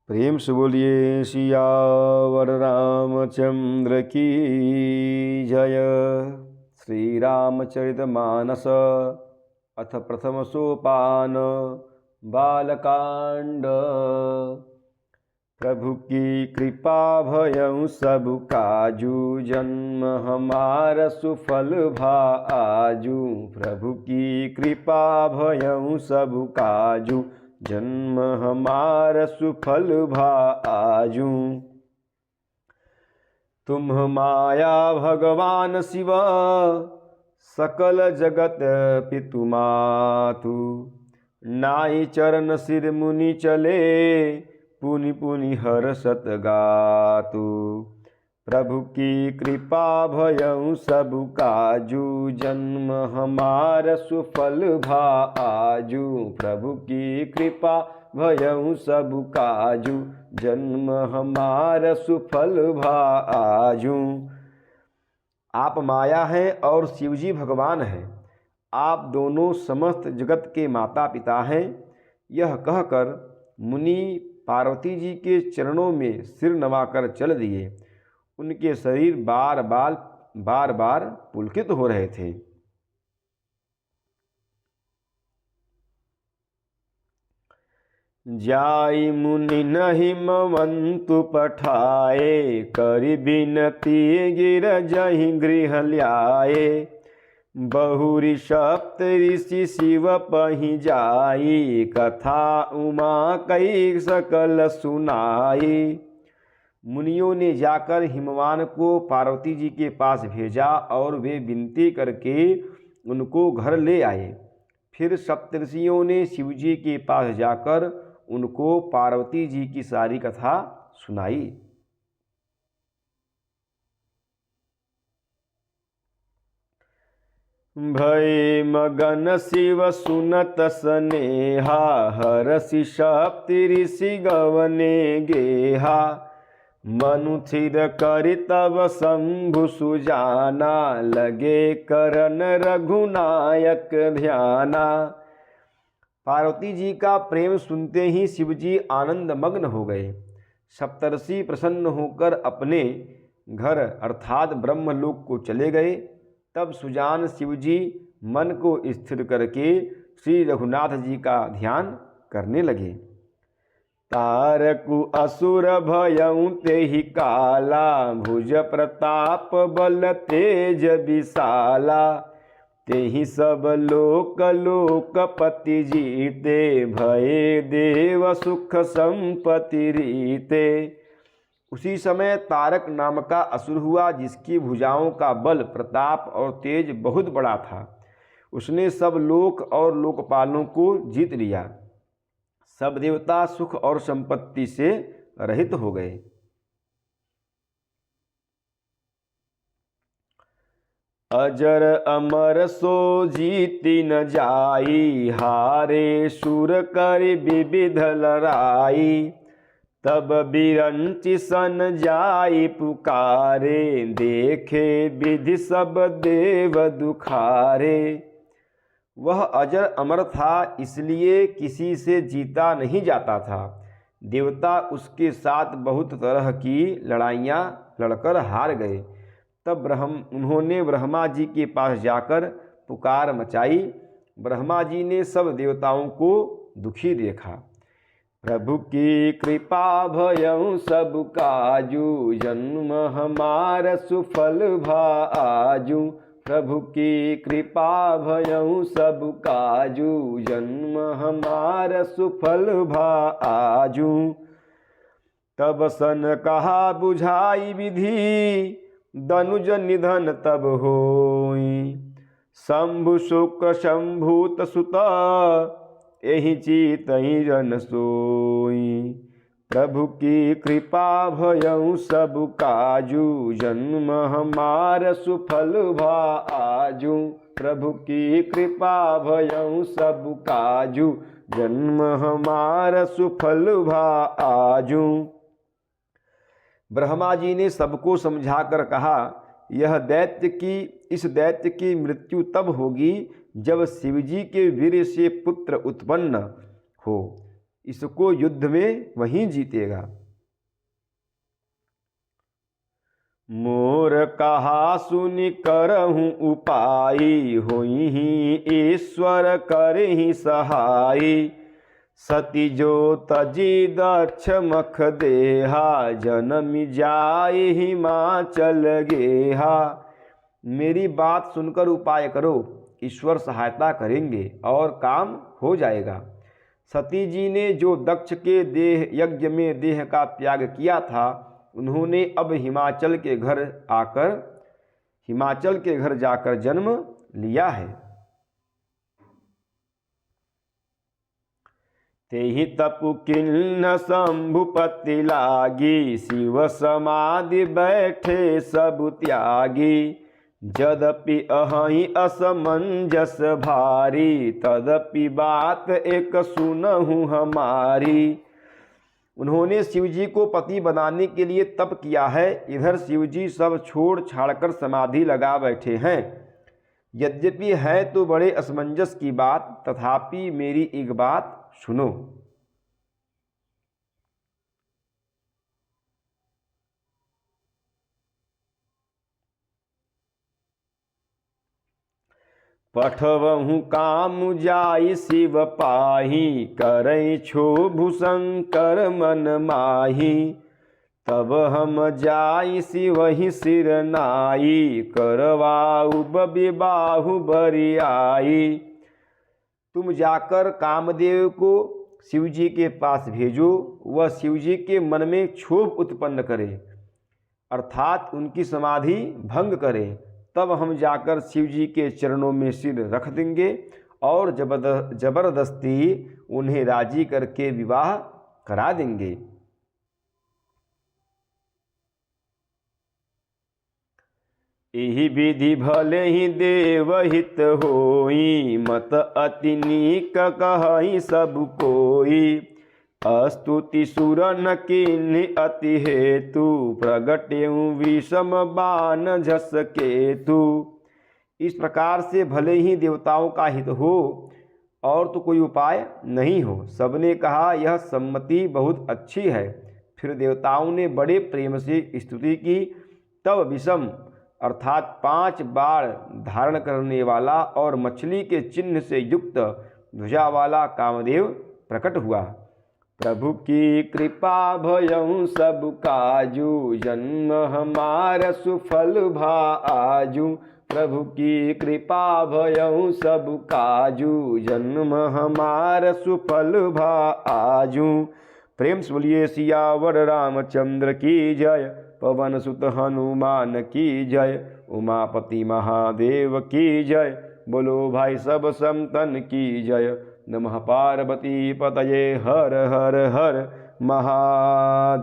प्रेम से बोलिए सियावर रामचंद्र की जय। श्री रामचरितमानस अथ प्रथम सोपान बालकांड। प्रभु की कृपा भयं सब काजू, जन्म हमारा सुफल भा आजू। प्रभु की कृपा भयं सब काजू, जन्म हमारा सुफल भा आजू। तुम माया भगवान शिव, सकल जगत पितु मातु। नाई चरण सिर मुनि चले, पुनि पुनि हर्षत गातु। प्रभु की कृपा भयं सब काजू, जन्म हमारा सुफल भा आजू। प्रभु की कृपा भयं सब काजू, जन्म हमारा सुफल भा आजू। आप माया हैं और शिवजी भगवान हैं। आप दोनों समस्त जगत के माता पिता हैं। यह कहकर मुनि पार्वती जी के चरणों में सिर नवाकर चल दिए। उनके शरीर बार बार पुलकित हो रहे थे। जाई मुनि नहीं मवंतु पठाए, करि बिनती गिर जहि गृह ल्याए। बहुरी सप्त ऋषि शिव पहि जाई, कथा उमा कई सकल सुनाई। मुनियों ने जाकर हिमवान को पार्वती जी के पास भेजा और वे विनती करके उनको घर ले आए। फिर सप्तऋषियों ने शिवजी के पास जाकर उनको पार्वती जी की सारी कथा सुनाई। भय मगन शिव सुनत स्नेहा, हरषि सप्त ऋषि गवने गेहा। मनु थिर करि तब शंभु सुजाना, लगे करन रघुनायक ध्याना। पार्वती जी का प्रेम सुनते ही शिवजी आनंद मग्न हो गए। सप्तर्षि प्रसन्न होकर अपने घर अर्थात ब्रह्मलोक को चले गए। तब सुजान शिवजी मन को स्थिर करके श्री रघुनाथ जी का ध्यान करने लगे। तारकु असुर भयं तेहि काला, भुज प्रताप बल तेज विशाला। तेहि सब लोक लोकपति जीते, भये देव सुख संपत्ति रीते। उसी समय तारक नाम का असुर हुआ, जिसकी भुजाओं का बल, प्रताप और तेज बहुत बड़ा था। उसने सब लोक और लोकपालों को जीत लिया। सब देवता सुख और संपत्ति से रहित हो गए। अजर अमर सो जीति न जाई, हारे सुर करि विविध लड़ाई। तब बिरंचि सन जाई पुकारे, देखे विधि सब देव दुखारे। वह अजर अमर था, इसलिए किसी से जीता नहीं जाता था। देवता उसके साथ बहुत तरह की लड़ाइयाँ लड़कर हार गए। तब उन्होंने ब्रह्मा जी के पास जाकर पुकार मचाई। ब्रह्मा जी ने सब देवताओं को दुखी देखा। प्रभु की कृपा भयं सब काजू, जन्म हमारा सुफल भा आजू। प्रभु की कृपा भयं सब काजू, जन्म हमारा सुफल भा आजू। तब सन कहा बुझाई विधि, दनुज निधन तब होई। शंभु शुक्र शंभूत सुता, एहि चीतहि रन सोई। प्रभु की कृपा भयं सब काजू, जन्म हमारा सुफल भा आजू। प्रभु की कृपा भयं सब काजू, जन्म हमारा सुफल भा आजू। ब्रह्मा जी ने सबको समझाकर कहा, इस दैत्य की मृत्यु तब होगी जब शिवजी के वीर से पुत्र उत्पन्न हो। इसको युद्ध में वहीं जीतेगा। मोर कहा सुनि करहूँ उपाई, होई ही ईश्वर करहि सहाई। सती जो तजी दक्ष मख देहा, जनम जाय हिमाचल गेहा। मेरी बात सुनकर उपाय करो, ईश्वर सहायता करेंगे और काम हो जाएगा। सती जी ने जो दक्ष के देह यज्ञ में देह का त्याग किया था, उन्होंने अब हिमाचल के घर जाकर जन्म लिया है। तेहि तपु किन्न शंभुपति लागी, शिव समाधि बैठे सब त्यागी। यद्यपि अहि असमंजस भारी, तदपि बात एक सुनहु हमारी। उन्होंने शिवजी को पति बनाने के लिए तप किया है, इधर शिवजी सब छोड़ छाड़कर समाधि लगा बैठे हैं। यद्यपि है तो बड़े असमंजस की बात, तथापि मेरी एक बात सुनो। पठवहु काम जाई शिव पाही, करई क्षोभु शंकर मन माही। तब हम जाई शिवहि सिर नाई, करवाऊ विबाहु बरियाई। तुम जाकर कामदेव को शिवजी के पास भेजो, वह शिवजी के मन में क्षोभ उत्पन्न करे, अर्थात उनकी समाधि भंग करे। तब हम जाकर शिवजी के चरणों में सिर रख देंगे और जबरदस्ती उन्हें राजी करके विवाह करा देंगे। एहि विधि भले ही देवहित होई, मत अति नीक कहई सब कोई। स्तुति सुर न किन्हि अति हेतु, प्रगटेऊ विषम बान झस केतु। इस प्रकार से भले ही देवताओं का हित हो और तो कोई उपाय नहीं हो। सबने कहा यह सम्मति बहुत अच्छी है। फिर देवताओं ने बड़े प्रेम से स्तुति की। तब विषम अर्थात 5 बाण धारण करने वाला और मछली के चिन्ह से युक्त ध्वजा वाला कामदेव प्रकट हुआ। प्रभु की कृपा भयउ सब काजू, जन्म हमार सुफल भा आजू। प्रभु की कृपा भयउ सब काजू, जन्म हमार सुफल भा आजू। प्रेम से बोलिए सियावर रामचंद्र की जय, पवन सुत हनुमान की जय, उमापति महादेव की जय। बोलो भाई सब संतन की जय। नमः पार्वती पतये हर हर हर महादेव।